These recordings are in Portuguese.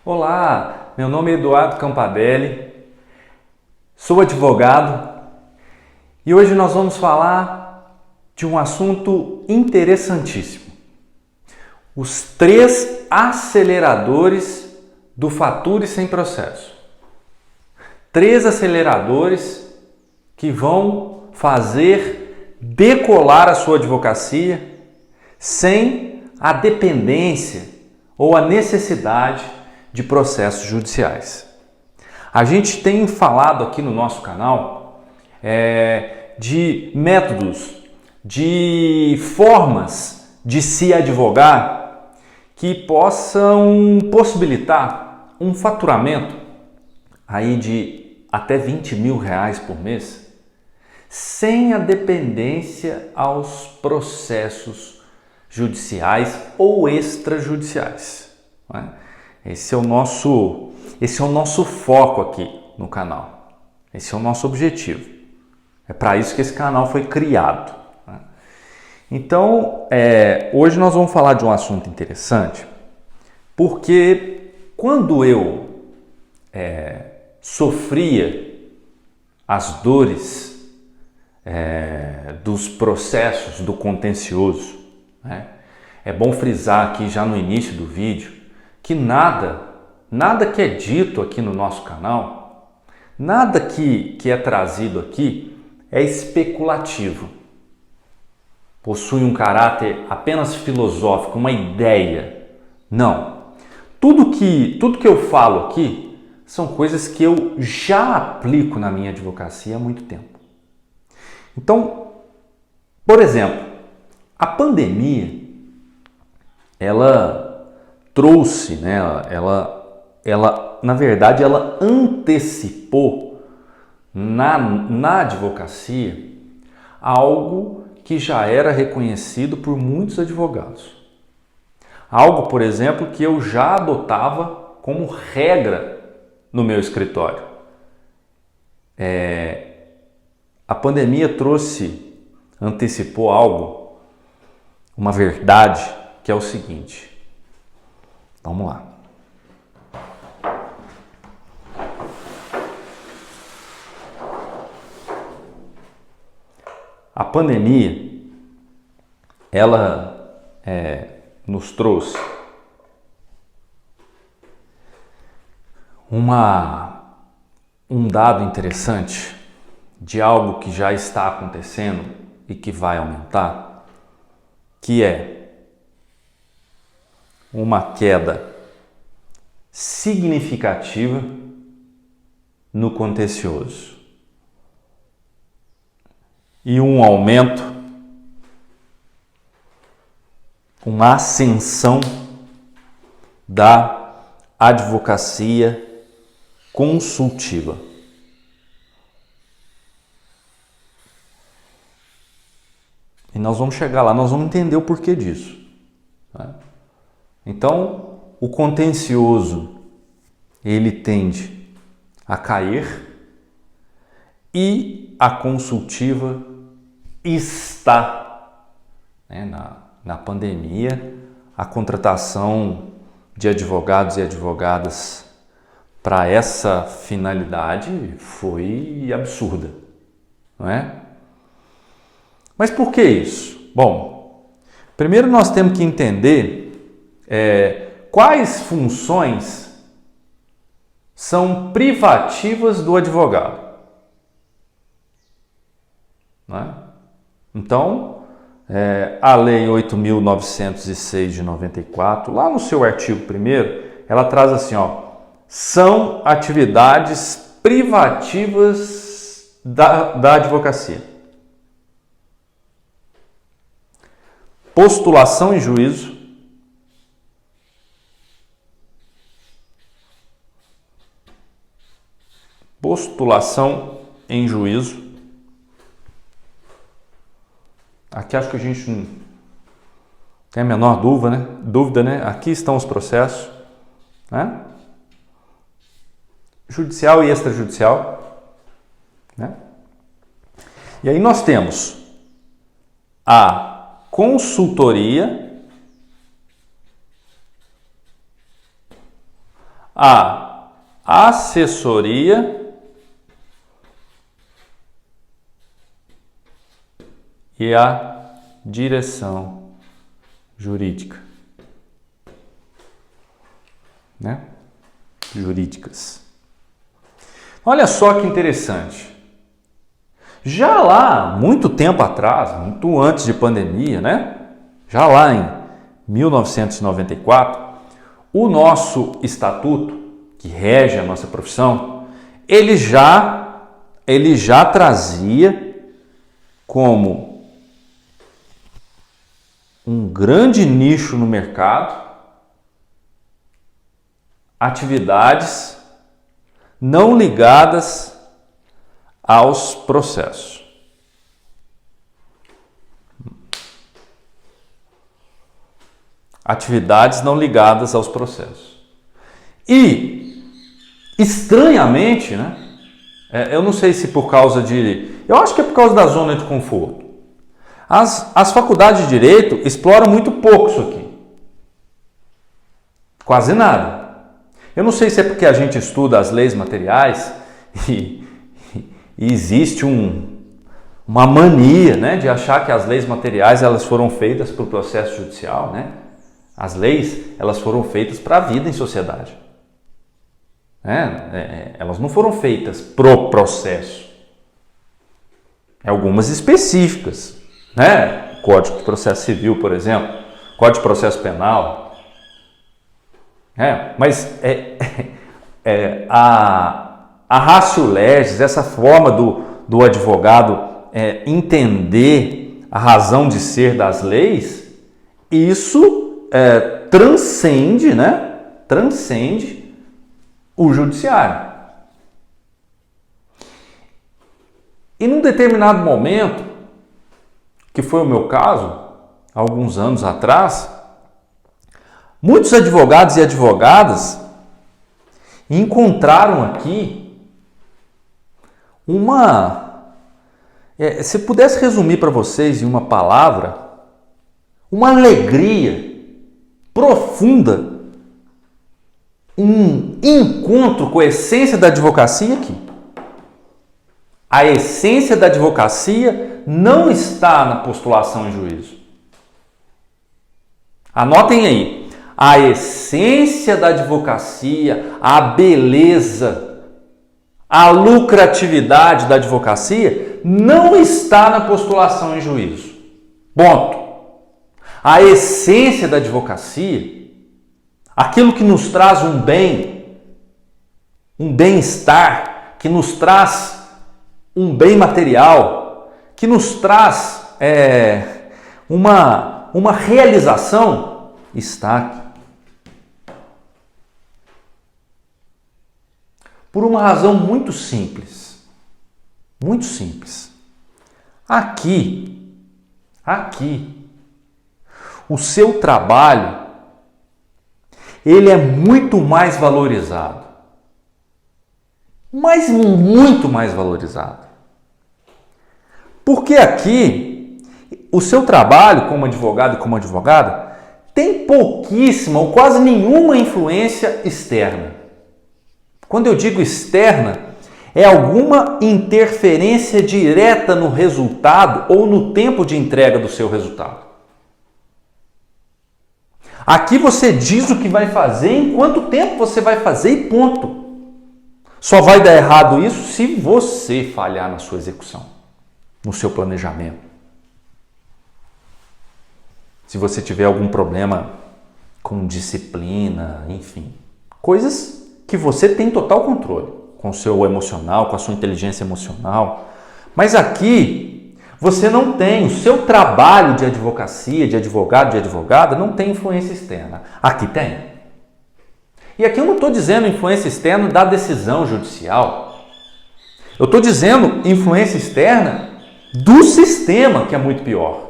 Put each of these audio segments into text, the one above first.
Olá, meu nome é Eduardo Campadelli, sou advogado e hoje nós vamos falar de um assunto interessantíssimo. Os 3 aceleradores do Fature Sem Processo. 3 aceleradores que vão fazer decolar a sua advocacia sem a dependência ou a necessidade de processos judiciais. A gente tem falado aqui no nosso canal de métodos, de formas de se advogar que possam possibilitar um faturamento aí de até R$20.000 por mês, sem a dependência aos processos judiciais ou extrajudiciais. Não é? Esse é o nosso foco aqui no canal. Esse é o nosso objetivo. É para isso que esse canal foi criado. Né? Então, hoje nós vamos falar de um assunto interessante, porque quando eu sofria as dores dos processos do contencioso, né? É bom frisar aqui já no início do vídeo que nada que é dito aqui no nosso canal, nada que é trazido aqui é especulativo. Possui um caráter apenas filosófico, uma ideia. Não. Tudo que eu falo aqui são coisas que eu já aplico na minha advocacia há muito tempo. Então, por exemplo, a pandemia, ela trouxe, né? Ela na verdade, ela antecipou na advocacia algo que já era reconhecido por muitos advogados. Algo, por exemplo, que eu já adotava como regra no meu escritório. A pandemia antecipou algo, uma verdade, que é o seguinte. Vamos lá. A pandemia, ela nos trouxe um dado interessante de algo que já está acontecendo e que vai aumentar, que é uma queda significativa no contencioso e um aumento, uma ascensão da advocacia consultiva. E nós vamos chegar lá, nós vamos entender o porquê disso. Né? Então, o contencioso, ele tende a cair e a consultiva está, né, na pandemia, a contratação de advogados e advogadas para essa finalidade foi absurda, não é? Mas por que isso? Bom, primeiro nós temos que entender quais funções são privativas do advogado. Não é? Então, a Lei 8.906 de 94, lá no seu artigo 1º, ela traz assim, são atividades privativas da advocacia. Postulação em juízo, aqui acho que a gente não tem a menor dúvida, né? Aqui estão os processos, né? Judicial e extrajudicial, né? E aí nós temos a consultoria, a assessoria e a direção jurídica, né? Jurídicas. Olha só que interessante. Já lá, muito tempo atrás, muito antes de pandemia, né? Já lá em 1994, o nosso estatuto, que rege a nossa profissão, ele já trazia como um grande nicho no mercado atividades não ligadas aos processos. Atividades não ligadas aos processos. E, estranhamente, né? Eu não sei se por causa de... Eu acho que é por causa da zona de conforto. As faculdades de Direito exploram muito pouco isso aqui. Quase nada. Eu não sei se é porque a gente estuda as leis materiais e existe uma mania, né, de achar que as leis materiais elas foram feitas para o processo judicial, né? As leis elas foram feitas para a vida em sociedade. Elas não foram feitas pro processo. Algumas específicas, né? Código de Processo Civil, por exemplo, Código de Processo Penal. Mas a ratio legis, essa forma do advogado entender a razão de ser das leis, isso transcende, né? Transcende o judiciário. E num determinado momento, que foi o meu caso, alguns anos atrás, muitos advogados e advogadas encontraram aqui se pudesse resumir para vocês em uma palavra, uma alegria profunda, um encontro com a essência da advocacia aqui. A essência da advocacia não está na postulação em juízo. Anotem aí. A essência da advocacia, a beleza, a lucratividade da advocacia não está na postulação em juízo. Ponto. A essência da advocacia, aquilo que nos traz um bem-estar, que nos traz um bem material, que nos traz uma realização, está aqui. Por uma razão muito simples. Muito simples. Aqui, o seu trabalho, ele é muito mais valorizado. Mas muito mais valorizado. Porque aqui, o seu trabalho como advogado e como advogada tem pouquíssima ou quase nenhuma influência externa. Quando eu digo externa, é alguma interferência direta no resultado ou no tempo de entrega do seu resultado. Aqui você diz o que vai fazer, em quanto tempo você vai fazer e ponto. Só vai dar errado isso se você falhar na sua execução, no seu planejamento. Se você tiver algum problema com disciplina, enfim, coisas que você tem total controle, com o seu emocional, com a sua inteligência emocional. Mas aqui você não tem, o seu trabalho de advocacia, de advogado, de advogada, não tem influência externa. Aqui tem. E aqui eu não estou dizendo influência externa da decisão judicial. Eu estou dizendo influência externa do sistema, que é muito pior.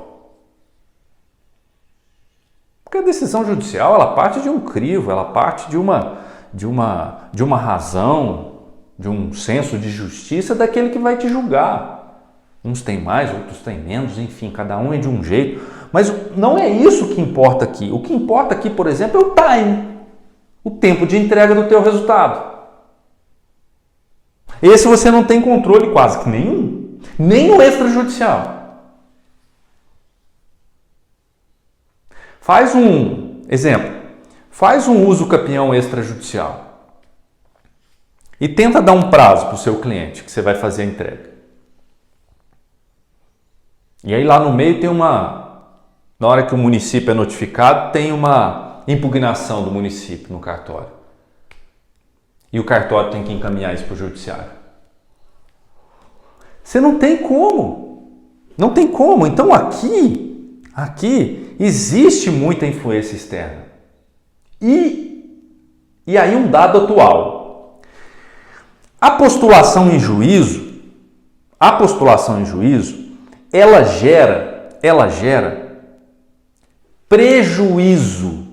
Porque a decisão judicial, ela parte de um crivo, ela parte de uma razão, de um senso de justiça daquele que vai te julgar. Uns têm mais, outros têm menos, enfim, cada um é de um jeito. Mas não é isso que importa aqui. O que importa aqui, por exemplo, é o time. o tempo de entrega do teu resultado. Esse você não tem controle quase que nenhum, nem no extrajudicial. Faz um uso capião extrajudicial e tenta dar um prazo para o seu cliente que você vai fazer a entrega. E aí lá no meio tem na hora que o município é notificado, tem uma impugnação do município no cartório. E o cartório tem que encaminhar isso para o judiciário. Você não tem como. Não tem como. Então aqui existe muita influência externa. E aí um dado atual. A postulação em juízo, ela gera prejuízo.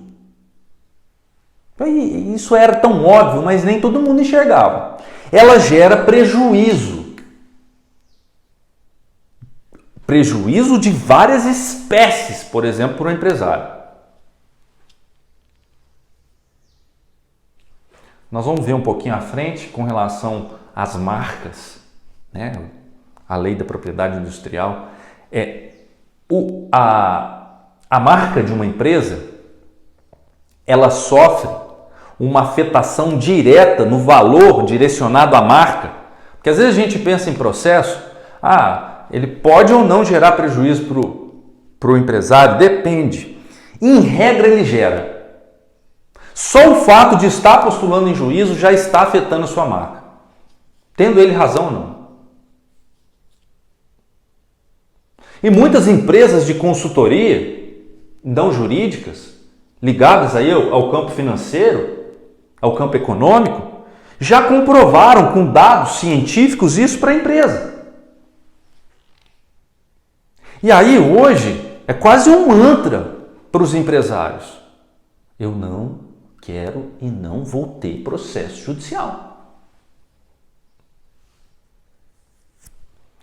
Isso era tão óbvio, mas nem todo mundo enxergava. Ela gera prejuízo. Prejuízo de várias espécies, por exemplo, para o empresário. Nós vamos ver um pouquinho à frente com relação às marcas, né? A lei da propriedade industrial. A marca de uma empresa, ela sofre uma afetação direta no valor direcionado à marca. Porque às vezes a gente pensa em processo, ele pode ou não gerar prejuízo para o empresário? Depende. Em regra, ele gera. Só o fato de estar postulando em juízo já está afetando a sua marca. Tendo ele razão ou não. E muitas empresas de consultoria, não jurídicas, ligadas aí ao campo financeiro, ao campo econômico, já comprovaram com dados científicos isso para a empresa. E aí hoje é quase um mantra para os empresários. Eu não quero e não vou ter processo judicial.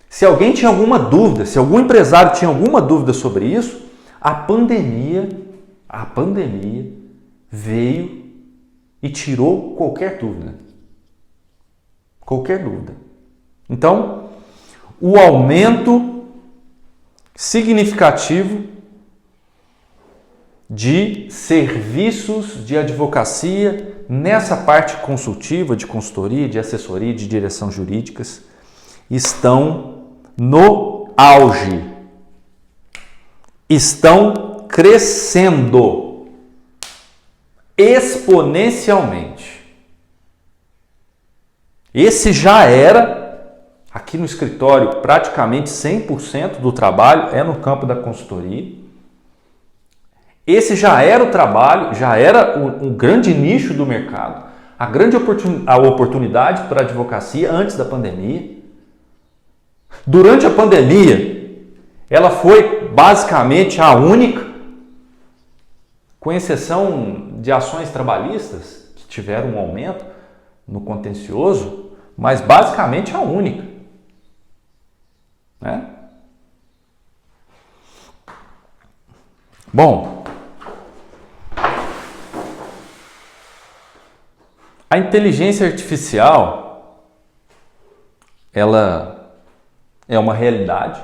Se alguém tinha alguma dúvida, se algum empresário tinha alguma dúvida sobre isso, a pandemia veio e tirou qualquer dúvida. Qualquer dúvida. Então, o aumento significativo de serviços de advocacia nessa parte consultiva, de consultoria, de assessoria, de direção jurídicas, estão no auge, estão crescendo exponencialmente. Esse já era, aqui no escritório, praticamente 100% do trabalho é no campo da consultoria. Esse já era o trabalho, já era um grande nicho do mercado, a oportunidade para a advocacia antes da pandemia. Durante a pandemia, ela foi basicamente a única, com exceção de ações trabalhistas, que tiveram um aumento no contencioso, mas basicamente a única. Né? Bom, a inteligência artificial, ela é uma realidade.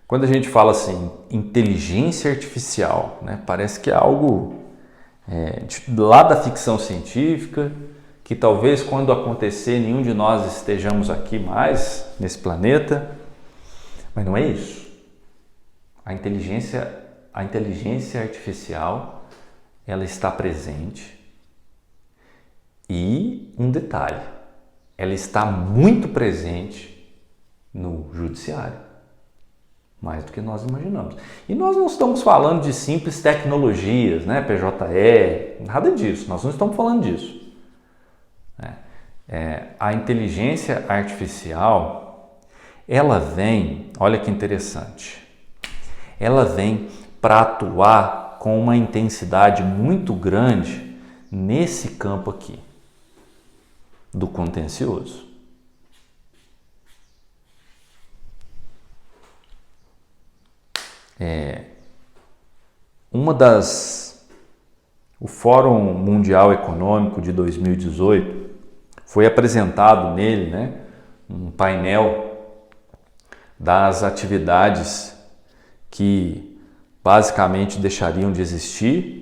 Quando a gente fala assim, inteligência artificial, né, parece que é algo lá da ficção científica, que talvez quando acontecer nenhum de nós estejamos aqui mais nesse planeta, mas não é isso. A inteligência artificial, ela está presente. E um detalhe, ela está muito presente no judiciário, mais do que nós imaginamos. E nós não estamos falando de simples tecnologias, né, PJE, nada disso, nós não estamos falando disso. A inteligência artificial, ela vem, olha que interessante, ela vem para atuar com uma intensidade muito grande nesse campo aqui, do contencioso. Uma das O Fórum Mundial Econômico de 2018 foi apresentado nele, né, um painel das atividades que basicamente deixariam de existir,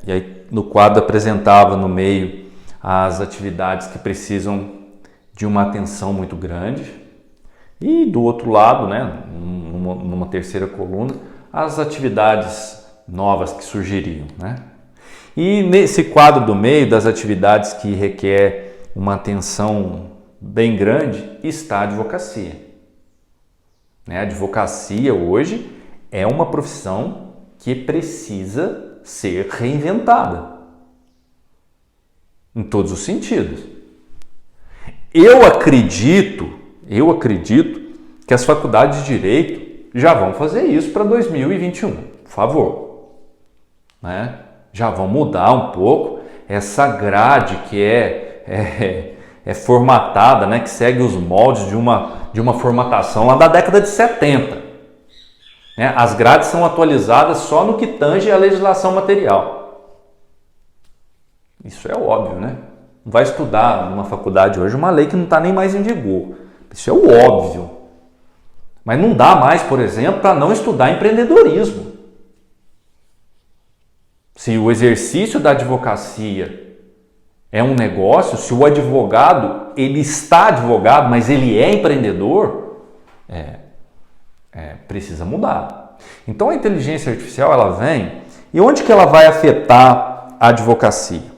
e aí no quadro apresentava no meio as atividades que precisam de uma atenção muito grande e do outro lado, né, numa terceira coluna, as atividades novas que surgiriam, né? E nesse quadro do meio das atividades que requer uma atenção bem grande está a advocacia. A advocacia hoje é uma profissão que precisa ser reinventada em todos os sentidos. Eu acredito que as faculdades de Direito já vão fazer isso para 2021, por favor. Né? Já vão mudar um pouco essa grade que é formatada, né? Que segue os moldes de uma formatação lá da década de 70. Né? As grades são atualizadas só no que tange a legislação material. Isso é óbvio, né? Não vai estudar numa faculdade hoje uma lei que não está nem mais em vigor. Isso é o óbvio. Mas não dá mais, por exemplo, para não estudar empreendedorismo. Se o exercício da advocacia é um negócio, se o advogado, ele está advogado, mas ele é empreendedor, precisa mudar. Então a inteligência artificial, ela vem, e onde que ela vai afetar a advocacia?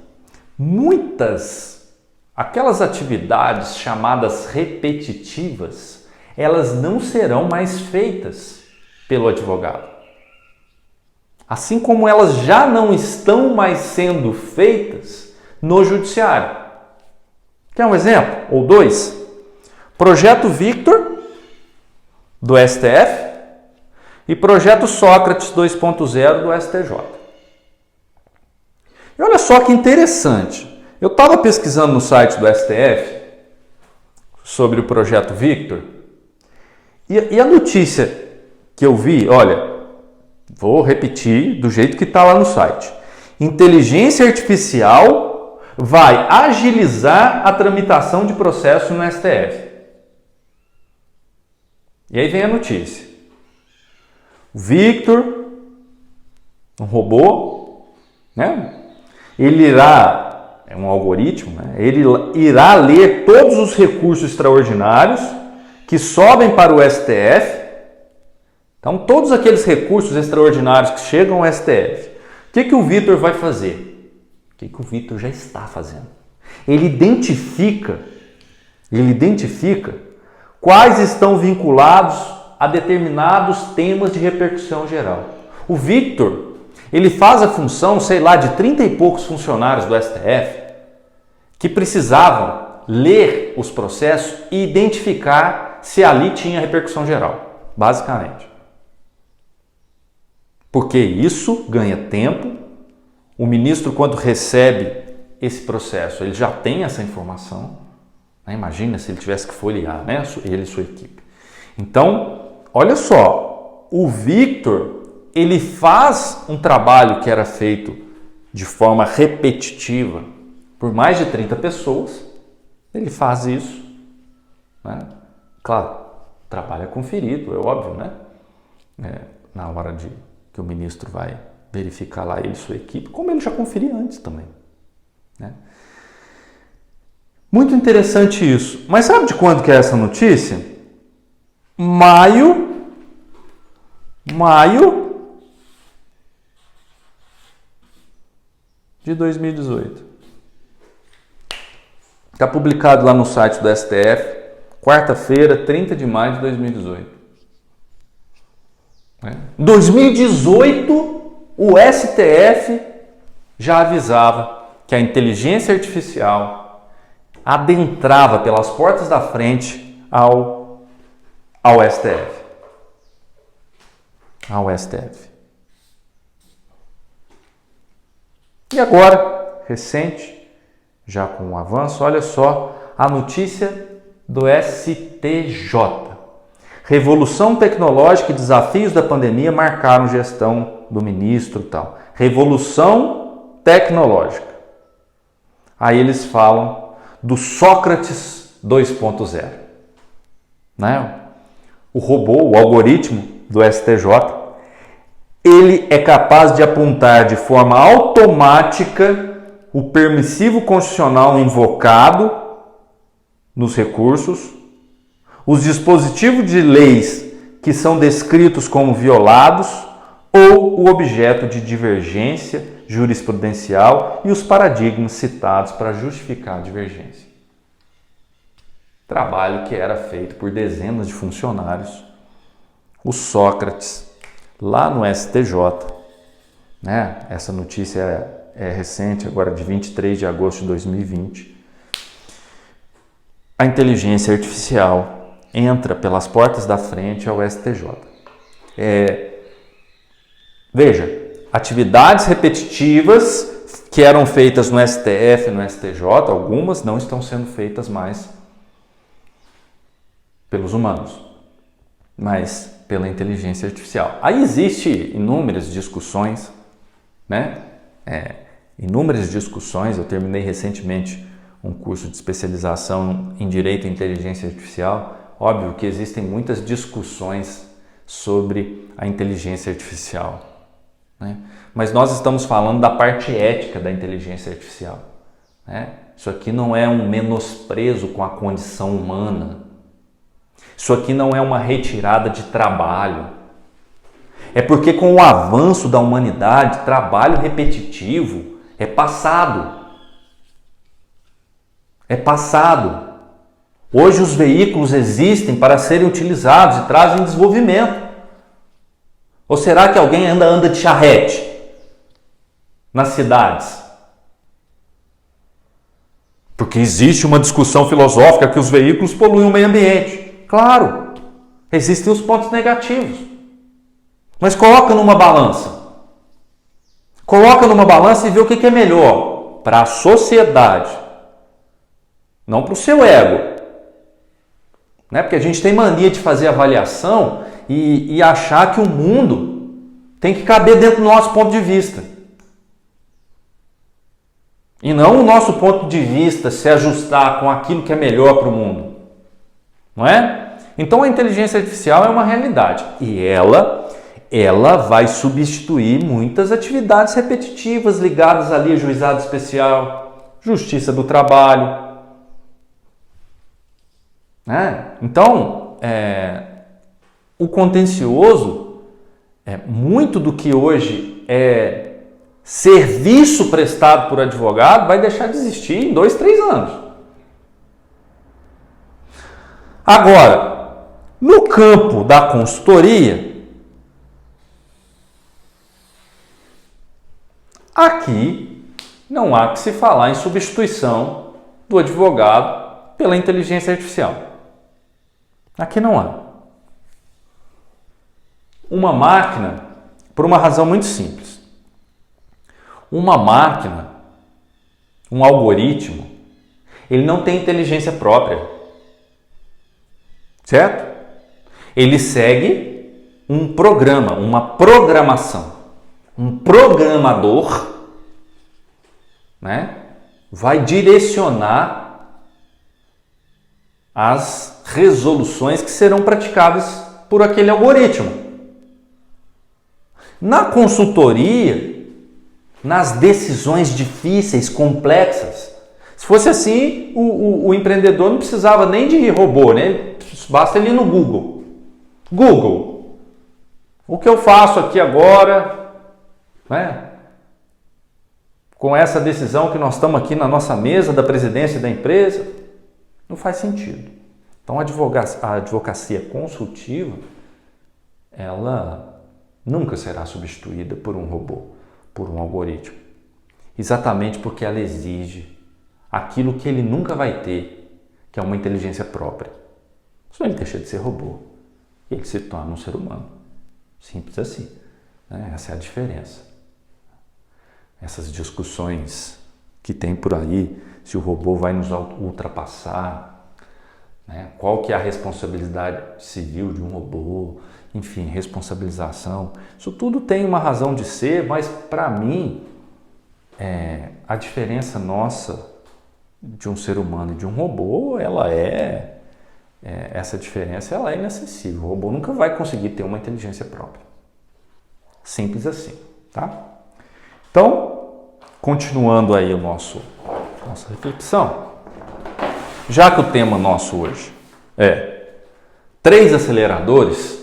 Aquelas atividades chamadas repetitivas, elas não serão mais feitas pelo advogado. Assim como elas já não estão mais sendo feitas no judiciário. Quer um exemplo? Ou dois? Projeto Victor, do STF, e Projeto Sócrates 2.0 do STJ. E olha só que interessante. Eu estava pesquisando no site do STF sobre o Projeto Victor, e a notícia que eu vi, olha, vou repetir do jeito que está lá no site. Inteligência artificial vai agilizar a tramitação de processo no STF. E aí vem a notícia. O Victor, um robô, né? Ele irá, é um algoritmo, né? Ele irá ler todos os recursos extraordinários que sobem para o STF. Então, todos aqueles recursos extraordinários que chegam ao STF, o que o Victor vai fazer? O que o Victor já está fazendo? Ele identifica quais estão vinculados a determinados temas de repercussão geral. O Victor, ele faz a função, sei lá, de 30 e poucos funcionários do STF que precisavam ler os processos e identificar se ali tinha repercussão geral, basicamente. Porque isso ganha tempo. O ministro, quando recebe esse processo, ele já tem essa informação. Né? Imagina se ele tivesse que folhear, né? Ele e sua equipe. Então, olha só, o Victor, ele faz um trabalho que era feito de forma repetitiva por mais de 30 pessoas. Ele faz isso. Né? Claro, trabalho é conferido, é óbvio, né? Na hora que o ministro vai verificar lá ele e sua equipe, como ele já conferia antes também. Né? Muito interessante isso. Mas sabe de quando que é essa notícia? Maio de 2018. Está publicado lá no site do STF, quarta-feira, 30 de maio de 2018. Em 2018, o STF já avisava que a inteligência artificial adentrava pelas portas da frente ao STF. Ao STF. E agora, recente, já com o avanço, olha só a notícia do STJ. Revolução tecnológica e desafios da pandemia marcaram gestão do ministro e tal. Revolução tecnológica. Aí eles falam do Sócrates 2.0. Né? O robô, o algoritmo do STJ, ele é capaz de apontar de forma automática o permissivo constitucional invocado nos recursos, os dispositivos de leis que são descritos como violados ou o objeto de divergência jurisprudencial e os paradigmas citados para justificar a divergência. Trabalho que era feito por dezenas de funcionários. O Sócrates, lá no STJ, né? Essa notícia é recente, agora de 23 de agosto de 2020. A inteligência artificial entra pelas portas da frente ao STJ. Veja, atividades repetitivas que eram feitas no STF, no STJ, algumas não estão sendo feitas mais pelos humanos, mas pela inteligência artificial. Aí existe inúmeras discussões, né? Inúmeras discussões. Eu terminei recentemente um curso de especialização em Direito e Inteligência Artificial. Óbvio que existem muitas discussões sobre a inteligência artificial, né? Mas nós estamos falando da parte ética da inteligência artificial, né? Isso aqui não é um menosprezo com a condição humana. Isso aqui não é uma retirada de trabalho. É porque com o avanço da humanidade, trabalho repetitivo é passado. É passado. Hoje os veículos existem para serem utilizados e trazem desenvolvimento. Ou será que alguém anda de charrete nas cidades? Porque existe uma discussão filosófica que os veículos poluem o meio ambiente. Claro, existem os pontos negativos. Mas coloca numa balança. Coloca numa balança e vê o que é melhor para a sociedade. Não para o seu ego. Né? Porque a gente tem mania de fazer avaliação e achar que o mundo tem que caber dentro do nosso ponto de vista. E não o nosso ponto de vista se ajustar com aquilo que é melhor para o mundo. Não é? Então a inteligência artificial é uma realidade. E ela vai substituir muitas atividades repetitivas ligadas ali a juizado especial, justiça do trabalho. Então, o contencioso, muito do que hoje é serviço prestado por advogado, vai deixar de existir em 2, 3 anos. Agora, no campo da consultoria, aqui não há que se falar em substituição do advogado pela inteligência artificial. Aqui não há. Uma máquina, por uma razão muito simples. Uma máquina, um algoritmo, ele não tem inteligência própria. Certo? Ele segue um programa, uma programação. Um programador, né, vai direcionar as resoluções que serão praticadas por aquele algoritmo. Na consultoria, nas decisões difíceis, complexas, se fosse assim, o empreendedor não precisava nem de robô, né? Basta ele ir no Google. Google, o que eu faço aqui agora, né? Com essa decisão que nós estamos aqui na nossa mesa da presidência da empresa, não faz sentido. Então a advocacia consultiva, ela nunca será substituída por um robô, por um algoritmo. Exatamente porque ela exige aquilo que ele nunca vai ter, que é uma inteligência própria. Só ele deixa de ser robô e ele se torna um ser humano. Simples assim. Né? Essa é a diferença. Essas discussões que tem por aí, se o robô vai nos ultrapassar, né? Qual que é a responsabilidade civil de um robô, enfim, responsabilização. Isso tudo tem uma razão de ser, mas para mim, a diferença nossa de um ser humano e de um robô, essa diferença ela é inacessível. O robô nunca vai conseguir ter uma inteligência própria. Simples assim, tá? Então, continuando aí nossa reflexão, já que o tema nosso hoje é 3 aceleradores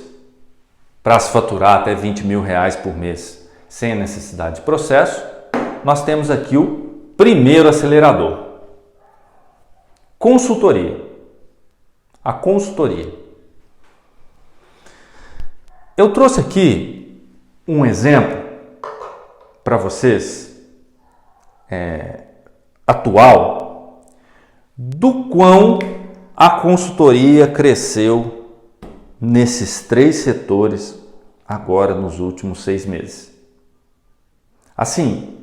para se faturar até R$20 mil por mês sem a necessidade de processo, nós temos aqui o primeiro acelerador: consultoria. A consultoria. Eu trouxe aqui um exemplo para vocês atual do quão a consultoria cresceu nesses 3 setores agora nos últimos 6 meses. Assim,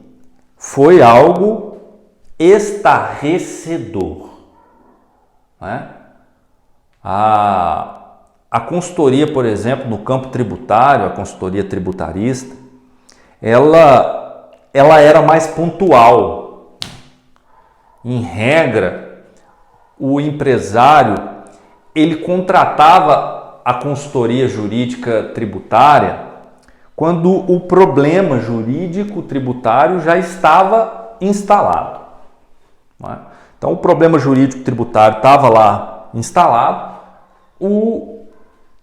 foi algo estarrecedor, né? A consultoria, por exemplo, no campo tributário, a consultoria tributarista, ela era mais pontual. Em regra, o empresário, ele contratava a consultoria jurídica tributária quando o problema jurídico tributário já estava instalado, não é? Então, o problema jurídico tributário estava lá instalado, o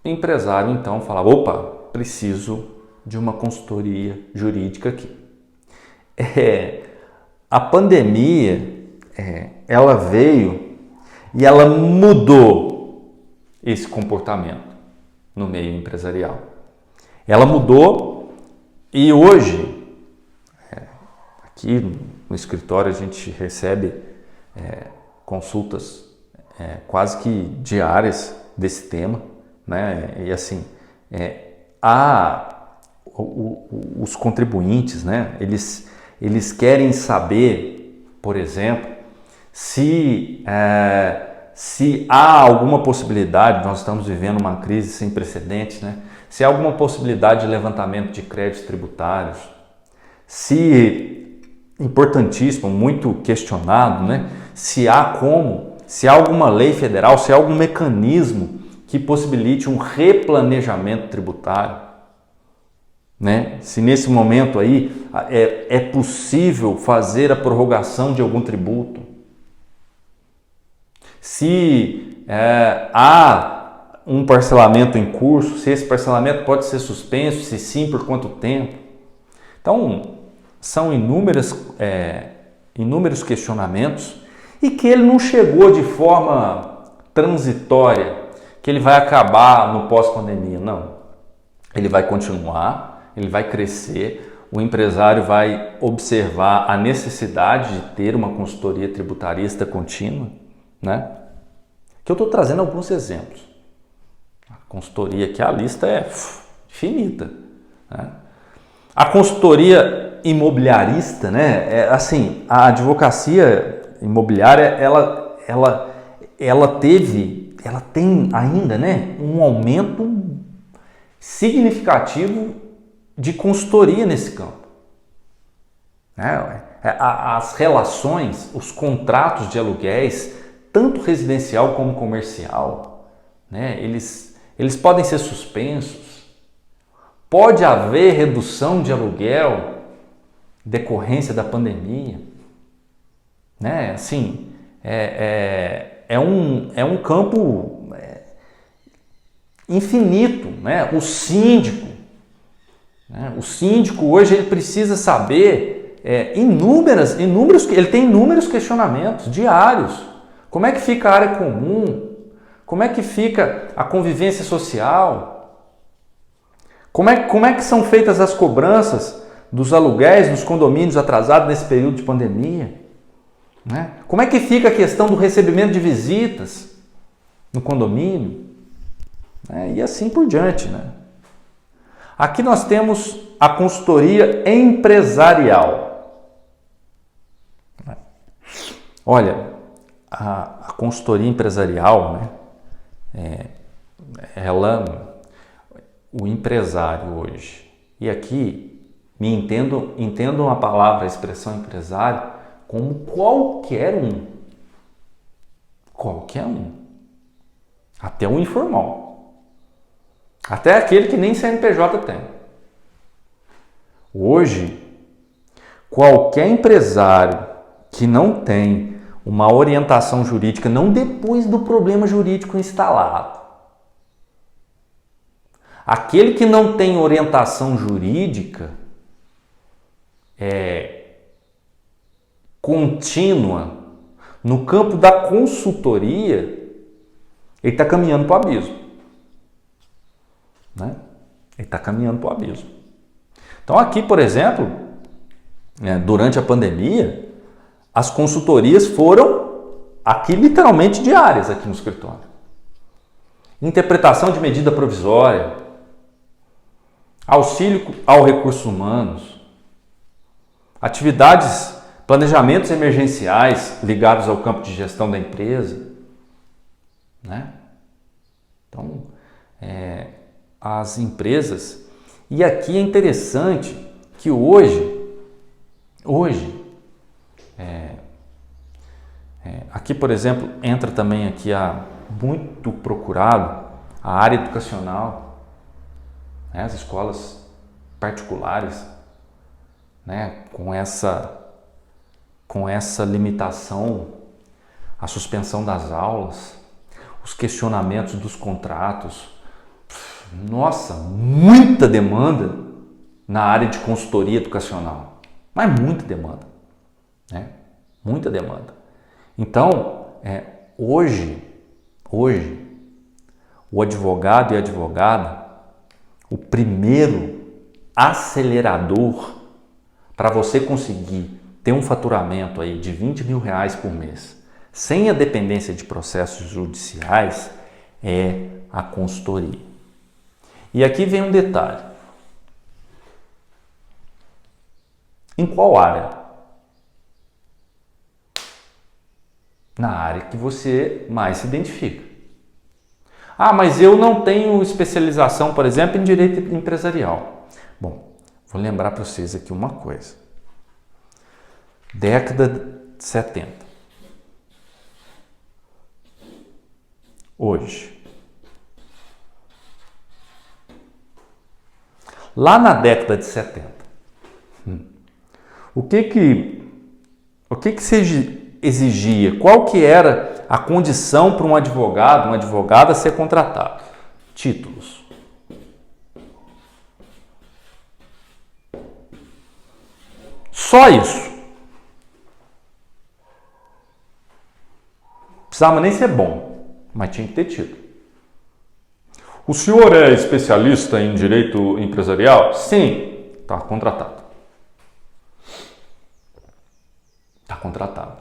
empresário então falava: opa, preciso de uma consultoria jurídica aqui. A pandemia, ela veio e ela mudou esse comportamento no meio empresarial. Ela mudou e hoje, aqui no escritório, a gente recebe consultas quase que diárias desse tema, né? E assim, os contribuintes, né? Eles querem saber, por exemplo, se há alguma possibilidade, nós estamos vivendo uma crise sem precedentes, né? Se há alguma possibilidade de levantamento de créditos tributários, importantíssimo, muito questionado, né? Se há alguma lei federal, se há algum mecanismo que possibilite um replanejamento tributário, né? Se nesse momento aí é possível fazer a prorrogação de algum tributo, se há um parcelamento em curso, se esse parcelamento pode ser suspenso, se sim, por quanto tempo. Então, são inúmeros questionamentos e que ele não chegou de forma transitória, que ele vai acabar no pós-pandemia, não. Ele vai continuar, ele vai crescer, o empresário vai observar a necessidade de ter uma consultoria tributarista contínua, né? Que eu estou trazendo alguns exemplos. A consultoria aqui, a lista é infinita, né? A consultoria imobiliarista, né? Assim, a advocacia imobiliária, ela tem ainda, né, um aumento significativo de consultoria nesse campo. As relações, os contratos de aluguéis, tanto residencial como comercial, né, eles podem ser suspensos. Pode haver redução de aluguel decorrência da pandemia, né? Assim, é um campo infinito, né? O síndico hoje ele precisa saber ele tem inúmeros questionamentos diários. Como é que fica a área comum? Como é que fica a convivência social? Como é que são feitas as cobranças dos aluguéis, dos condomínios atrasados nesse período de pandemia? Né? Como é que fica a questão do recebimento de visitas no condomínio? E assim por diante, né? Aqui nós temos a consultoria empresarial. Olha, a consultoria empresarial, né? o empresário hoje, e aqui entendam a palavra, a expressão empresário, como qualquer um. Qualquer um. Até o informal. Até aquele que nem CNPJ tem. Hoje, qualquer empresário que não tem uma orientação jurídica, não depois do problema jurídico instalado, aquele que não tem orientação jurídica contínua no campo da consultoria, ele está caminhando para o abismo. Né? Ele está caminhando para o abismo. Então aqui, por exemplo, durante a pandemia, as consultorias foram aqui literalmente diárias aqui no escritório. Interpretação de medida provisória, auxílio ao recursos humanos, atividades, planejamentos emergenciais ligados ao campo de gestão da empresa. Né? Então, as empresas... E aqui é interessante que hoje aqui, por exemplo, entra também aqui muito procurado a área educacional, né? As escolas particulares, né? Com essa limitação, a suspensão das aulas, os questionamentos dos contratos. Nossa, muita demanda na área de consultoria educacional, mas muita demanda, né? Muita demanda. Então, hoje, o advogado e a advogada, o primeiro acelerador para você conseguir ter um faturamento aí de R$20 mil por mês, sem a dependência de processos judiciais, é a consultoria. E aqui vem um detalhe. Em qual área? Na área que você mais se identifica. Ah, mas eu não tenho especialização, por exemplo, em direito empresarial. Bom, vou lembrar para vocês aqui uma coisa. Década de 70. Hoje. Lá na década de 70, o que se exigia? Qual que era a condição para um advogado, uma advogada ser contratado? Títulos. Só isso. Não precisava nem ser bom, mas tinha que ter título. O senhor é especialista em direito empresarial? Sim, está contratado. Está contratado.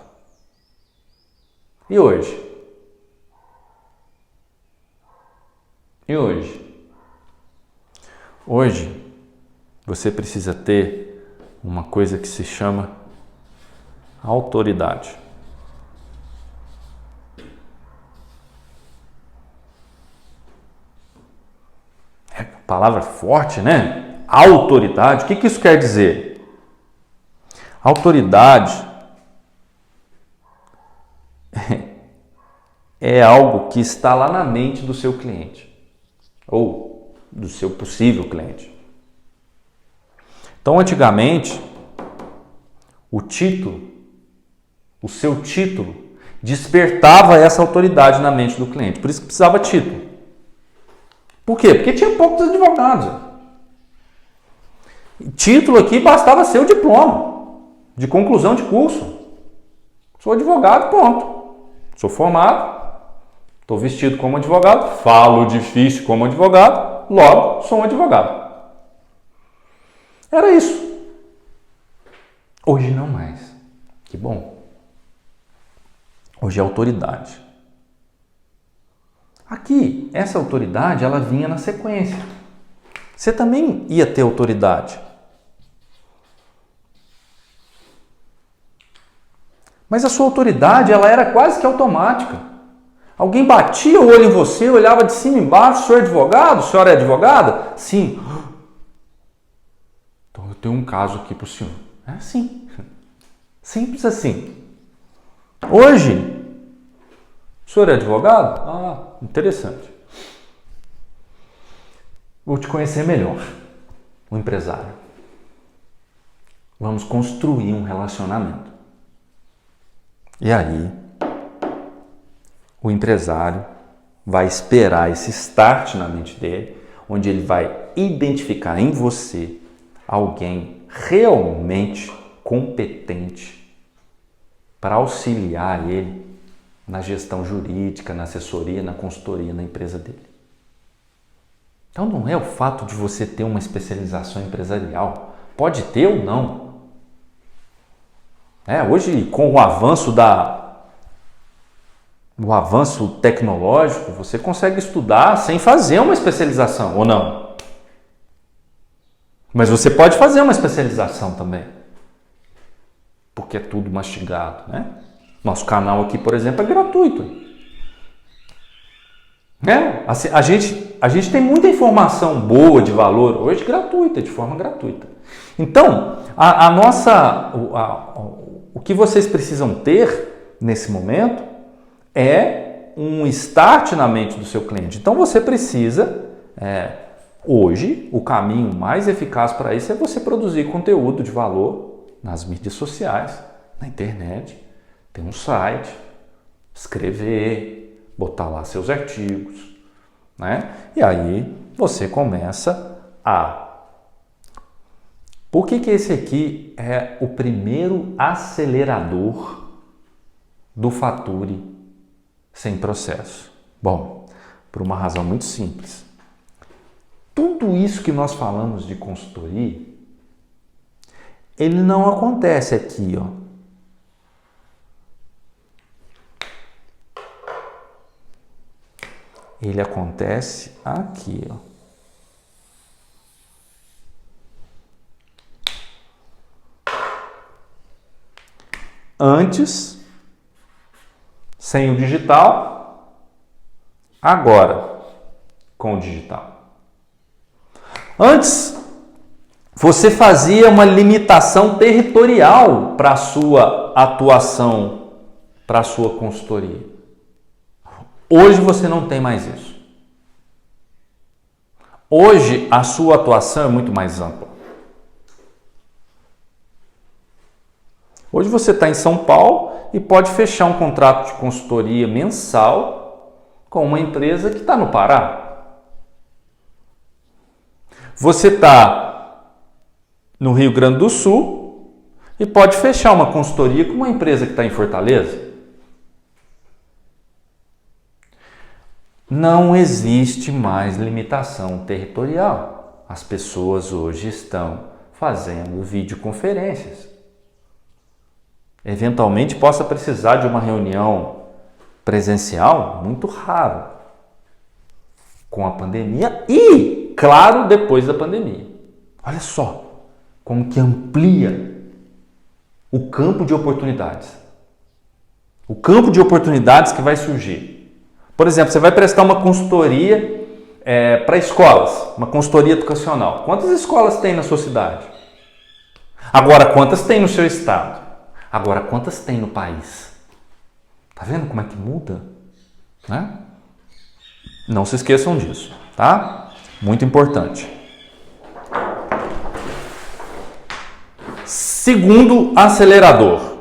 E hoje? Hoje, você precisa ter uma coisa que se chama autoridade. Palavra forte, né? Autoridade. O que isso quer dizer? Autoridade é algo que está lá na mente do seu cliente ou do seu possível cliente. Então, antigamente, o seu título despertava essa autoridade na mente do cliente. Por isso que precisava título. Por quê? Porque tinha poucos advogados. Título aqui bastava ser o diploma de conclusão de curso. Sou advogado, ponto. Sou formado, estou vestido como advogado, falo difícil como advogado, logo sou um advogado. Era isso. Hoje não mais. Que bom. Hoje é autoridade. Aqui, essa autoridade, ela vinha na sequência. Você também ia ter autoridade. Mas a sua autoridade, ela era quase que automática. Alguém batia o olho em você, olhava de cima e embaixo, o senhor é advogado? A senhora é advogada? Sim. Então eu tenho um caso aqui para o senhor. É assim. Simples assim. Hoje, o senhor é advogado? Ah, interessante. Vou te conhecer melhor, o empresário. Vamos construir um relacionamento. E aí, o empresário vai esperar esse start na mente dele, onde ele vai identificar em você alguém realmente competente para auxiliar ele na gestão jurídica, na assessoria, na consultoria na empresa dele. Então não é o fato de você ter uma especialização empresarial, pode ter ou não. Hoje, com o avanço tecnológico, você consegue estudar sem fazer uma especialização, ou não? Mas você pode fazer uma especialização também, porque é tudo mastigado, né? Nosso canal aqui, por exemplo, é gratuito. Assim, a gente tem muita informação boa, de valor, hoje gratuita, de forma gratuita. Então, o que vocês precisam ter nesse momento é um start na mente do seu cliente. Então, você precisa, hoje, o caminho mais eficaz para isso é você produzir conteúdo de valor nas mídias sociais, na internet, ter um site, escrever, botar lá seus artigos, né? E aí você começa a... Por que esse aqui é o primeiro acelerador do Fature sem processo? Bom, por uma razão muito simples. Tudo isso que nós falamos de consultoria, ele não acontece aqui, ó. Ele acontece aqui, ó. Antes, sem o digital, agora, com o digital. Antes, você fazia uma limitação territorial para a sua atuação, para a sua consultoria. Hoje você não tem mais isso. Hoje a sua atuação é muito mais ampla. Hoje você está em São Paulo e pode fechar um contrato de consultoria mensal com uma empresa que está no Pará. Você está no Rio Grande do Sul e pode fechar uma consultoria com uma empresa que está em Fortaleza. Não existe mais limitação territorial. As pessoas hoje estão fazendo videoconferências. Eventualmente possa precisar de uma reunião presencial, muito raro, com a pandemia e, claro, depois da pandemia. Olha só como que amplia o campo de oportunidades. O campo de oportunidades que vai surgir. Por exemplo, você vai prestar uma consultoria para escolas, uma consultoria educacional. Quantas escolas tem na sua cidade? Agora, quantas tem no seu estado? Agora, quantas tem no país? Tá vendo como é que muda? Né? Não se esqueçam disso, tá? Muito importante. Segundo acelerador.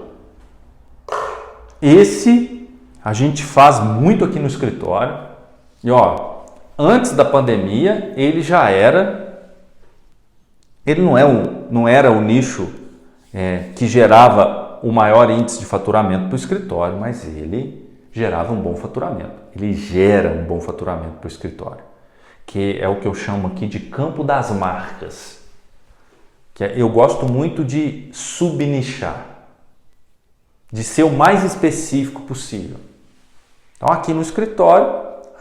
Esse a gente faz muito aqui no escritório. E antes da pandemia, ele já era... Ele não era o nicho que gerava o maior índice de faturamento para o escritório, mas ele gerava um bom faturamento. Ele gera um bom faturamento para o escritório, que é o que eu chamo aqui de campo das marcas. Eu gosto muito de subnichar, de ser o mais específico possível. Então, aqui no escritório,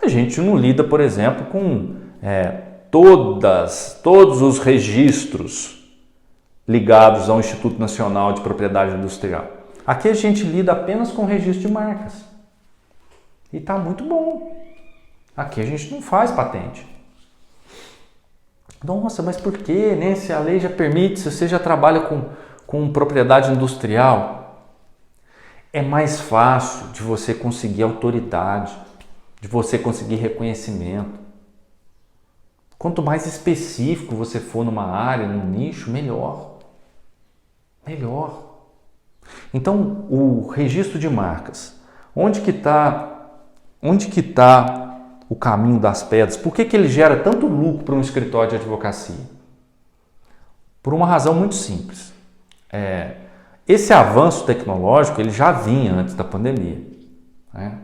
a gente não lida, por exemplo, com todos os registros ligados ao Instituto Nacional de Propriedade Industrial. Aqui a gente lida apenas com registro de marcas. E está muito bom. Aqui a gente não faz patente. Nossa, mas por quê, né? Se a lei já permite, se você já trabalha com propriedade industrial, é mais fácil de você conseguir autoridade, de você conseguir reconhecimento. Quanto mais específico você for numa área, num nicho, melhor. Melhor. Então, o registro de marcas, onde que está o caminho das pedras? Por que ele gera tanto lucro para um escritório de advocacia? Por uma razão muito simples. Esse avanço tecnológico ele já vinha antes da pandemia. Né?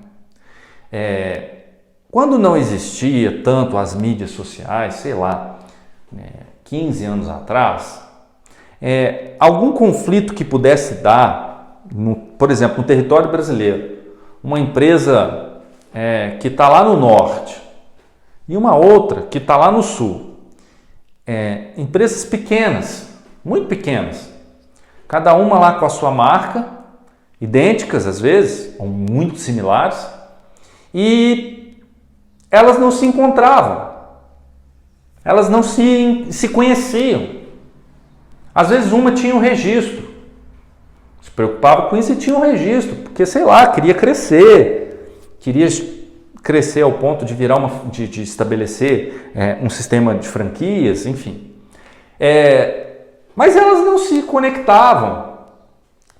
Quando não existia tanto as mídias sociais, sei lá, 15 anos atrás, algum conflito que pudesse dar, por exemplo, no território brasileiro, uma empresa que está lá no norte e uma outra que está lá no sul, empresas pequenas, muito pequenas, cada uma lá com a sua marca, idênticas às vezes, ou muito similares, e elas não se encontravam, elas não se conheciam. Às vezes uma tinha um registro, se preocupava com isso e tinha um registro, porque sei lá, queria crescer ao ponto de virar de estabelecer um sistema de franquias, enfim. Mas elas não se conectavam,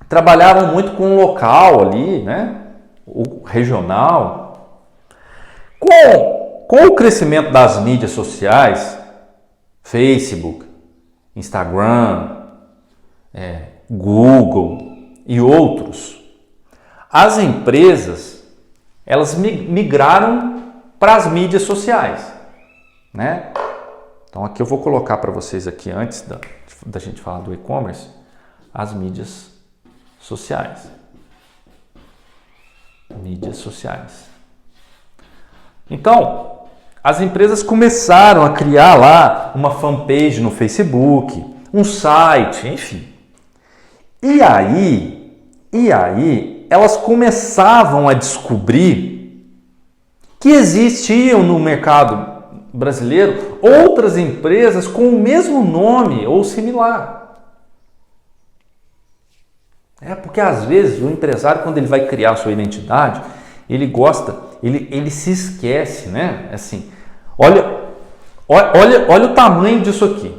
trabalhavam muito com o local ali, né? O regional. Com o crescimento das mídias sociais, Facebook, Instagram, Google e outros, as empresas elas migraram para as mídias sociais, né? Então aqui eu vou colocar para vocês aqui antes da gente falar do e-commerce, as mídias sociais. Mídias sociais. Então, as empresas começaram a criar lá uma fanpage no Facebook, um site, enfim. E aí elas começavam a descobrir que existiam no mercado brasileiro outras empresas com o mesmo nome ou similar. Porque às vezes o empresário, quando ele vai criar a sua identidade, ele se esquece, né? Assim, olha o tamanho disso aqui.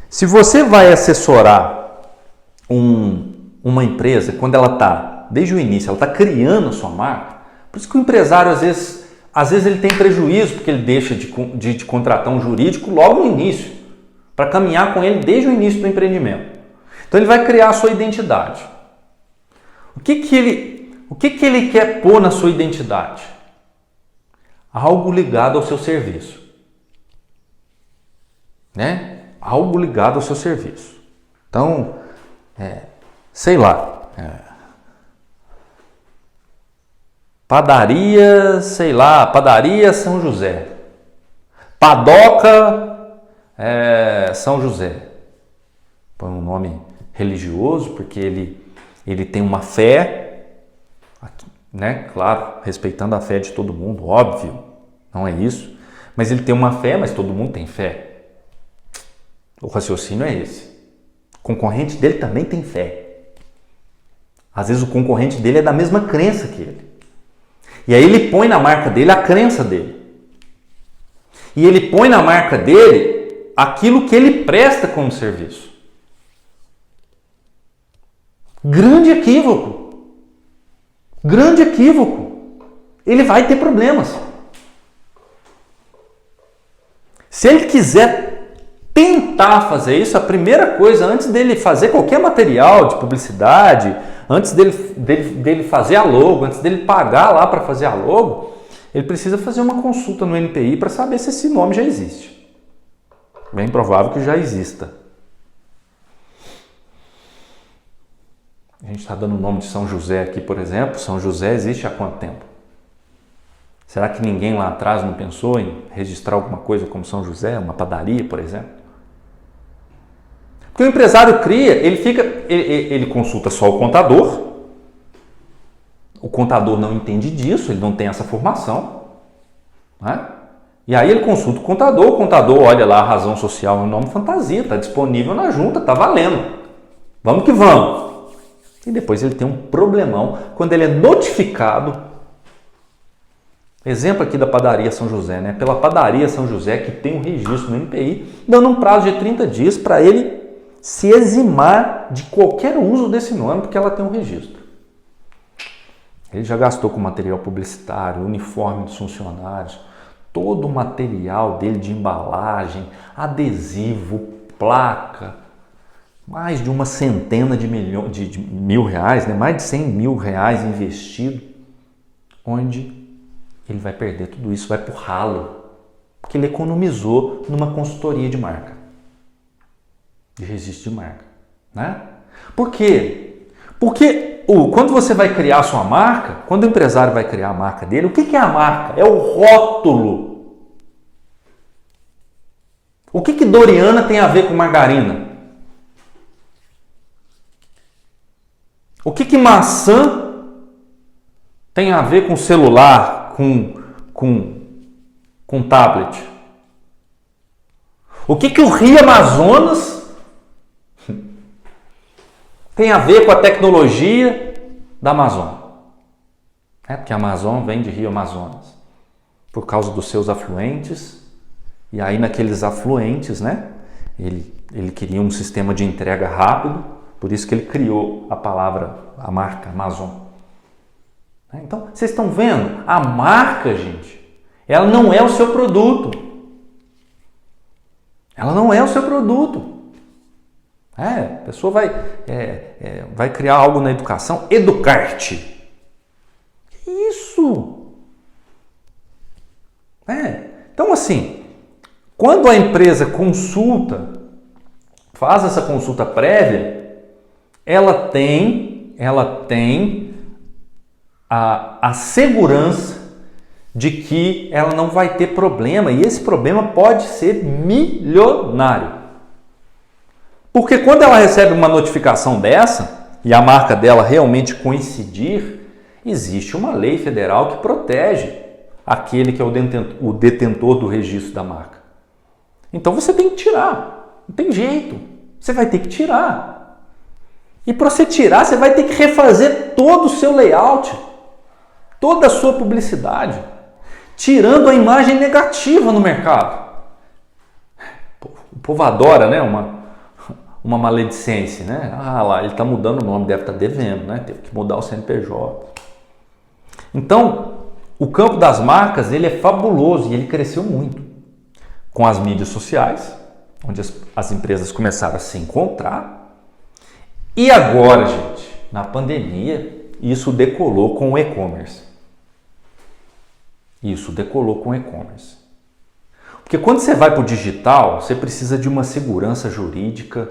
Se você vai assessorar uma empresa, quando ela está, desde o início, ela está criando a sua marca, por isso que o empresário, às vezes ele tem prejuízo, porque ele deixa de contratar um jurídico logo no início, para caminhar com ele desde o início do empreendimento. Então ele vai criar a sua identidade. O que ele quer pôr na sua identidade? Algo ligado ao seu serviço. Né? Algo ligado ao seu serviço. Então, sei lá, padaria São José. Padoca São José. Põe um nome religioso, porque ele tem uma fé, né? Claro, respeitando a fé de todo mundo, óbvio, não é isso. Mas ele tem uma fé, mas todo mundo tem fé. O raciocínio é esse. O concorrente dele também tem fé. Às vezes o concorrente dele é da mesma crença que ele. E aí ele põe na marca dele a crença dele. E ele põe na marca dele aquilo que ele presta como serviço. Grande equívoco. Grande equívoco. Ele vai ter problemas. Se ele quiser tentar fazer isso, a primeira coisa, antes dele fazer qualquer material de publicidade, antes dele fazer a logo, antes dele pagar lá para fazer a logo, ele precisa fazer uma consulta no NPI para saber se esse nome já existe. Bem provável que já exista. A gente está dando o nome de São José aqui, por exemplo. São José existe há quanto tempo? Será que ninguém lá atrás não pensou em registrar alguma coisa como São José, uma padaria, por exemplo? Porque o empresário cria, ele consulta só o contador não entende disso, ele não tem essa formação, né? E aí ele consulta o contador olha lá a razão social no nome fantasia, está disponível na junta, está valendo. Vamos que vamos. E depois ele tem um problemão quando ele é notificado. Exemplo aqui da padaria São José, né? Pela padaria São José que tem um registro no NPI, dando um prazo de 30 dias para ele se eximar de qualquer uso desse nome, porque ela tem um registro. Ele já gastou com material publicitário, uniforme dos funcionários, todo o material dele de embalagem, adesivo, placa, mais de uma centena de mil reais, né? Mais de 100 mil reais investido, onde ele vai perder tudo isso, vai pro ralo, porque ele economizou numa consultoria de marca, de registro de marca, né? Por quê? Porque quando você vai criar a sua marca, quando o empresário vai criar a marca dele, o que é a marca? É o rótulo. O que Doriana tem a ver com margarina? O que maçã tem a ver com celular, com tablet? O que o Rio Amazonas tem a ver com a tecnologia da Amazônia? Porque a Amazônia vem de Rio Amazonas, por causa dos seus afluentes, e aí naqueles afluentes, né, ele queria um sistema de entrega rápido, por isso que ele criou a marca Amazon. Então, vocês estão vendo? A marca, gente, ela não é o seu produto. Ela não é o seu produto. A pessoa vai criar algo na educação, Educarte. Isso! Então, assim, quando a empresa faz essa consulta prévia, ela tem a segurança de que ela não vai ter problema, e esse problema pode ser milionário. Porque quando ela recebe uma notificação dessa, e a marca dela realmente coincidir, existe uma lei federal que protege aquele que é o detentor do registro da marca. Então você tem que tirar, não tem jeito, você vai ter que tirar. E para você tirar, você vai ter que refazer todo o seu layout, toda a sua publicidade, tirando a imagem negativa no mercado. O povo adora, né, uma maledicência, né? Lá, ele está mudando o nome, deve estar devendo, né? Teve que mudar o CNPJ. Então, o campo das marcas, ele é fabuloso e ele cresceu muito com as mídias sociais, onde as empresas começaram a se encontrar. E agora, gente, na pandemia, isso decolou com o e-commerce. Porque quando você vai para o digital, você precisa de uma segurança jurídica,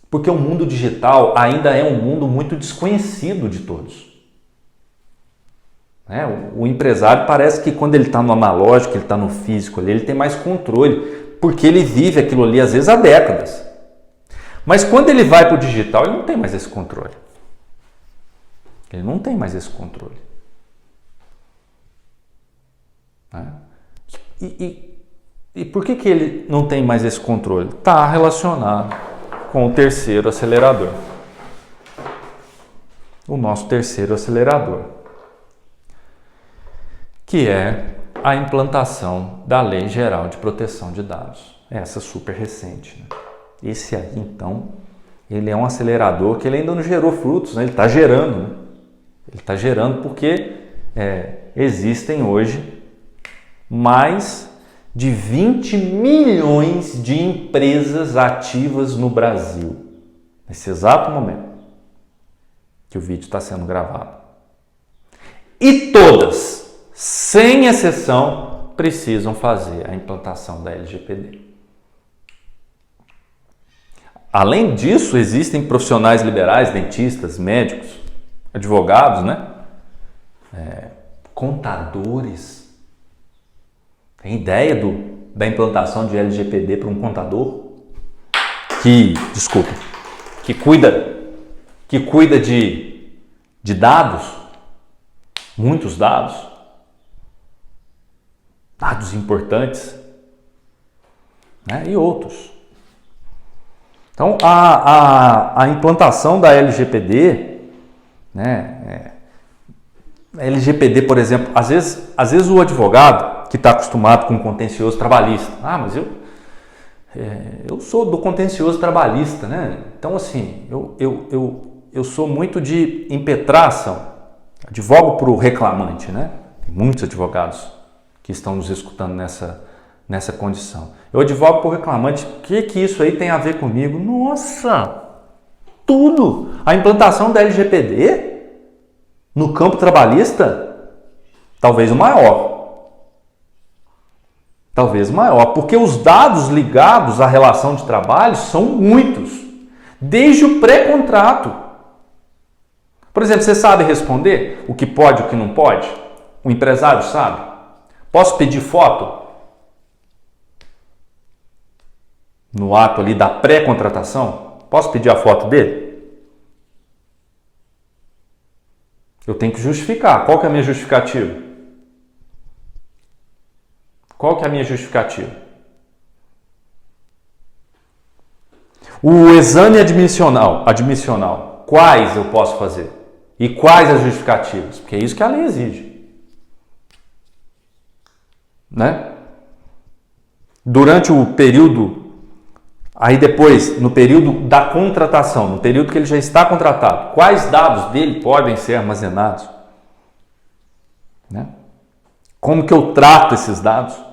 porque o mundo digital ainda é um mundo muito desconhecido de todos. O empresário parece que quando ele está no analógico, ele está no físico, ele tem mais controle, porque ele vive aquilo ali às vezes há décadas. Mas quando ele vai para o digital, ele não tem mais esse controle. E por que ele não tem mais esse controle? Está relacionado com o terceiro acelerador. O nosso terceiro acelerador, que é a implantação da Lei Geral de Proteção de Dados. Essa super recente, né? Esse aí, então, ele é um acelerador que ele ainda não gerou frutos, né? Ele está gerando, né? Ele está gerando porque existem hoje mais de 20 milhões de empresas ativas no Brasil, nesse exato momento que o vídeo está sendo gravado. E todas, sem exceção, precisam fazer a implantação da LGPD. Além disso, existem profissionais liberais, dentistas, médicos, advogados, né? Contadores. Tem ideia da implantação de LGPD para um contador que cuida de dados? muitos dados, dados importantes, né? E outros. Então, a implantação da LGPD, né? A LGPD, por exemplo, às vezes o advogado que está acostumado com contencioso trabalhista, mas eu sou do contencioso trabalhista, né? Então, assim, eu sou muito de impetrar a ação, advogo para o reclamante, né? Tem muitos advogados que estão nos escutando nessa condição. Eu advogo para o reclamante. O que isso aí tem a ver comigo? Nossa, tudo! A implantação da LGPD no campo trabalhista, talvez o maior. Talvez o maior, porque os dados ligados à relação de trabalho são muitos, desde o pré-contrato. Por exemplo, você sabe responder o que pode e o que não pode? O empresário sabe? Posso pedir foto? No ato ali da pré-contratação? Posso pedir a foto dele? Eu tenho que justificar. Qual que é a minha justificativa? Qual que é a minha justificativa? O exame admissional, quais eu posso fazer? E quais as justificativas? Porque é isso que a lei exige. Né? Durante o período, aí depois, no período da contratação, no período que ele já está contratado, quais dados dele podem ser armazenados? Né? Como que eu trato esses dados?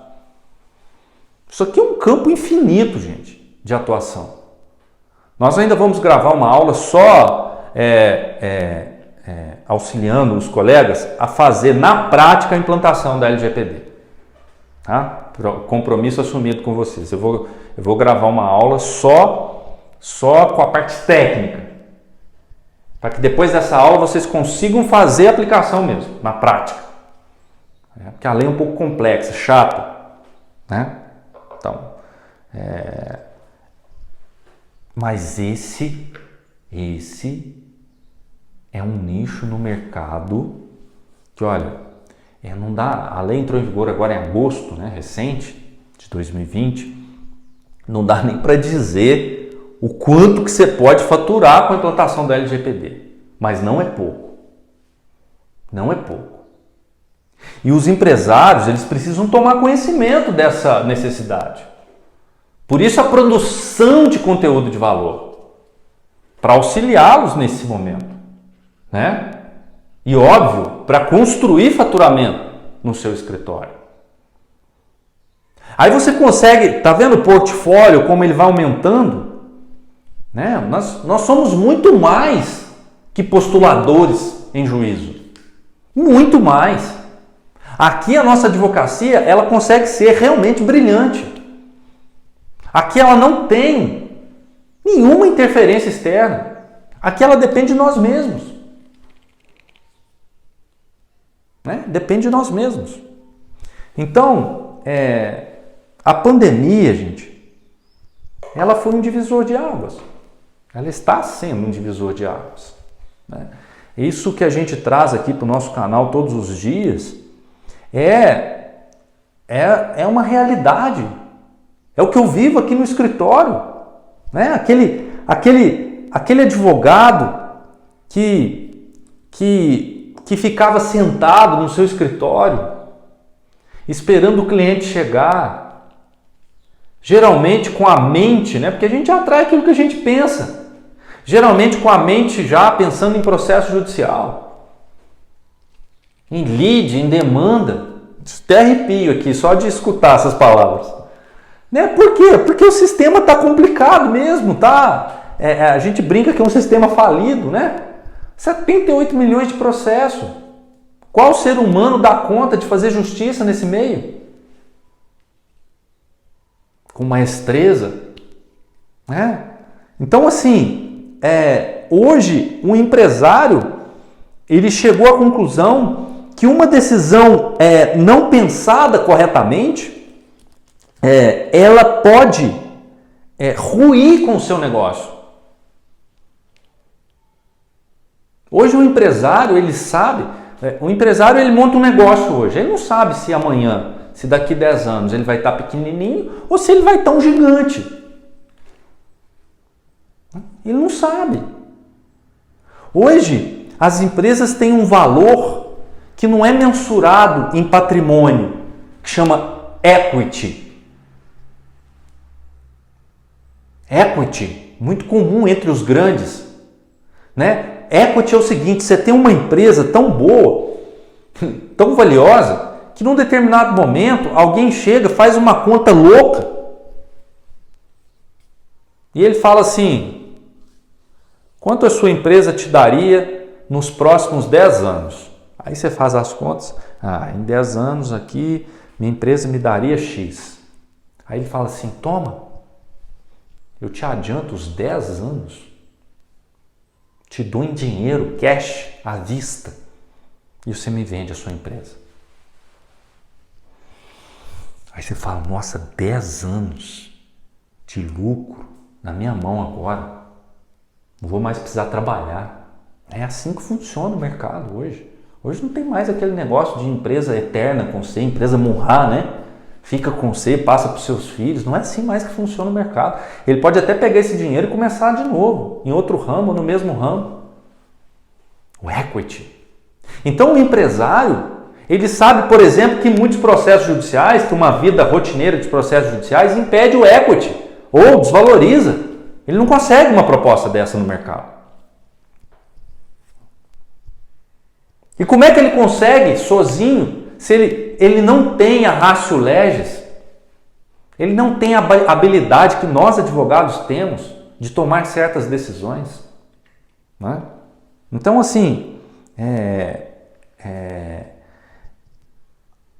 Isso aqui é um campo infinito, gente, de atuação. Nós ainda vamos gravar uma aula só auxiliando os colegas a fazer na prática a implantação da LGPD. Tá? Compromisso assumido com vocês. Eu vou gravar uma aula só com a parte técnica, para que depois dessa aula vocês consigam fazer a aplicação mesmo, na prática. Porque a lei é um pouco complexa, chata, né? Então, mas esse é um nicho no mercado que, olha, não dá. A lei entrou em vigor agora em agosto, né, recente, de 2020. Não dá nem para dizer o quanto que você pode faturar com a implantação da LGPD, mas não é pouco. Não é pouco. E os empresários, eles precisam tomar conhecimento dessa necessidade. Por isso a produção de conteúdo de valor, para auxiliá-los nesse momento, né? E óbvio, para construir faturamento no seu escritório. Aí você consegue, tá vendo o portfólio, como ele vai aumentando? Né? Nós somos muito mais que postuladores em juízo. Muito mais. Aqui a nossa advocacia, ela consegue ser realmente brilhante. Aqui ela não tem nenhuma interferência externa. Aqui ela depende de nós mesmos. Né? Depende de nós mesmos. Então, a pandemia, gente, ela foi um divisor de águas. Ela está sendo um divisor de águas. Né? Isso que a gente traz aqui para o nosso canal todos os dias é uma realidade. É o que eu vivo aqui no escritório. Né? Aquele advogado que ficava sentado no seu escritório, esperando o cliente chegar, geralmente com a mente, né? Porque a gente atrai aquilo que a gente pensa, geralmente com a mente já pensando em processo judicial, em lead, em demanda. Até arrepio aqui só de escutar essas palavras. Né? Por quê? Porque o sistema está complicado mesmo, tá? A gente brinca que é um sistema falido, né? 78 milhões de processos. Qual ser humano dá conta de fazer justiça nesse meio? Com maestreza? Né? Então, assim, hoje um empresário ele chegou à conclusão que uma decisão não pensada corretamente, ela pode ruir com o seu negócio. Hoje o empresário, ele sabe, O empresário, ele monta um negócio hoje, ele não sabe se amanhã, se daqui 10 anos ele vai estar pequenininho ou se ele vai estar um gigante. Ele não sabe. Hoje, as empresas têm um valor que não é mensurado em patrimônio, que chama equity. Equity, muito comum entre os grandes, né? Equity é o seguinte, você tem uma empresa tão boa, tão valiosa, que num determinado momento alguém chega, faz uma conta louca e ele fala assim: quanto a sua empresa te daria nos próximos 10 anos? Aí você faz as contas, em 10 anos aqui minha empresa me daria X. Aí ele fala assim: toma, eu te adianto os 10 anos, te dou em dinheiro, cash, à vista, e você me vende a sua empresa. Aí você fala: nossa, 10 anos de lucro na minha mão agora, não vou mais precisar trabalhar. É assim que funciona o mercado hoje. Hoje não tem mais aquele negócio de empresa eterna com você, empresa Munhá, né? Fica com você, passa para os seus filhos. Não é assim mais que funciona o mercado. Ele pode até pegar esse dinheiro e começar de novo, em outro ramo ou no mesmo ramo. O equity. Então o empresário, ele sabe, por exemplo, que muitos processos judiciais, que uma vida rotineira de processos judiciais impede o equity ou desvaloriza. Ele não consegue uma proposta dessa no mercado. E como é que ele consegue sozinho se ele não tem a ratio legis? Ele não tem a habilidade que nós advogados temos de tomar certas decisões, né? Então, assim,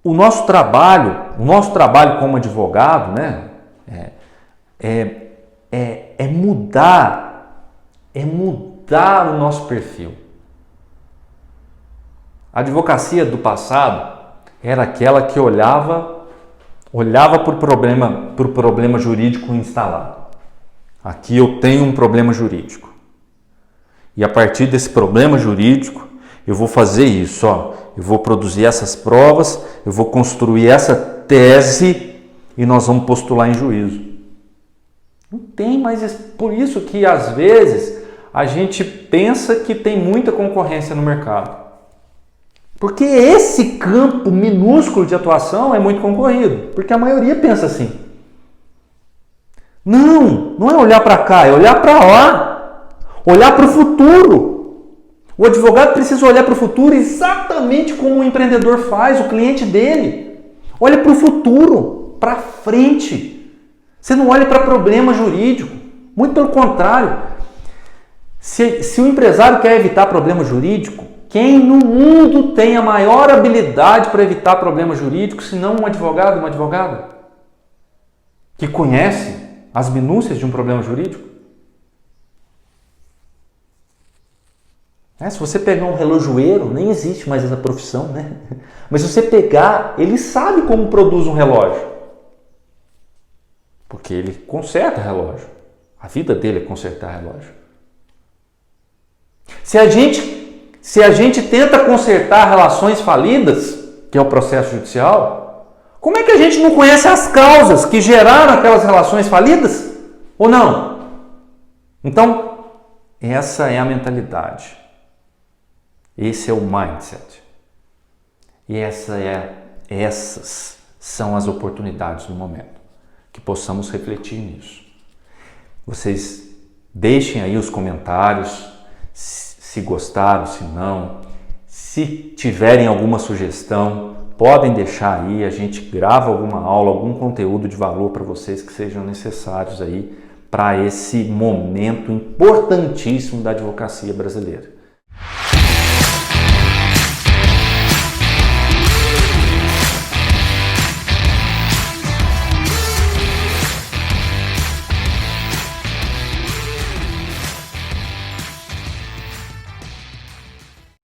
o nosso trabalho como advogado, né, é mudar o nosso perfil. A advocacia do passado era aquela que olhava para o problema jurídico instalado. Aqui eu tenho um problema jurídico. E a partir desse problema jurídico, eu vou fazer isso, eu vou produzir essas provas, eu vou construir essa tese e nós vamos postular em juízo. Não tem mais isso. Por isso que às vezes a gente pensa que tem muita concorrência no mercado. Porque esse campo minúsculo de atuação é muito concorrido. Porque a maioria pensa assim. Não é olhar para cá, é olhar para lá. Olhar para o futuro. O advogado precisa olhar para o futuro exatamente como o empreendedor faz, o cliente dele. Olha para o futuro, para frente. Você não olha para problema jurídico. Muito pelo contrário. Se o empresário quer evitar problema jurídico, quem no mundo tem a maior habilidade para evitar problema jurídico, se não um advogado, uma advogada? Que conhece as minúcias de um problema jurídico? Se você pegar um relojoeiro, nem existe mais essa profissão, né? Mas se você pegar, ele sabe como produz um relógio. Porque ele conserta relógio. A vida dele é consertar relógio. Se a gente tenta consertar relações falidas, que é o processo judicial, como é que a gente não conhece as causas que geraram aquelas relações falidas? Ou não? Então, essa é a mentalidade. Esse é o mindset. E essas são as oportunidades do momento. Que possamos refletir nisso. Vocês deixem aí os comentários, se gostaram, se não. Se tiverem alguma sugestão, podem deixar aí. A gente grava alguma aula, algum conteúdo de valor para vocês que sejam necessários aí para esse momento importantíssimo da advocacia brasileira.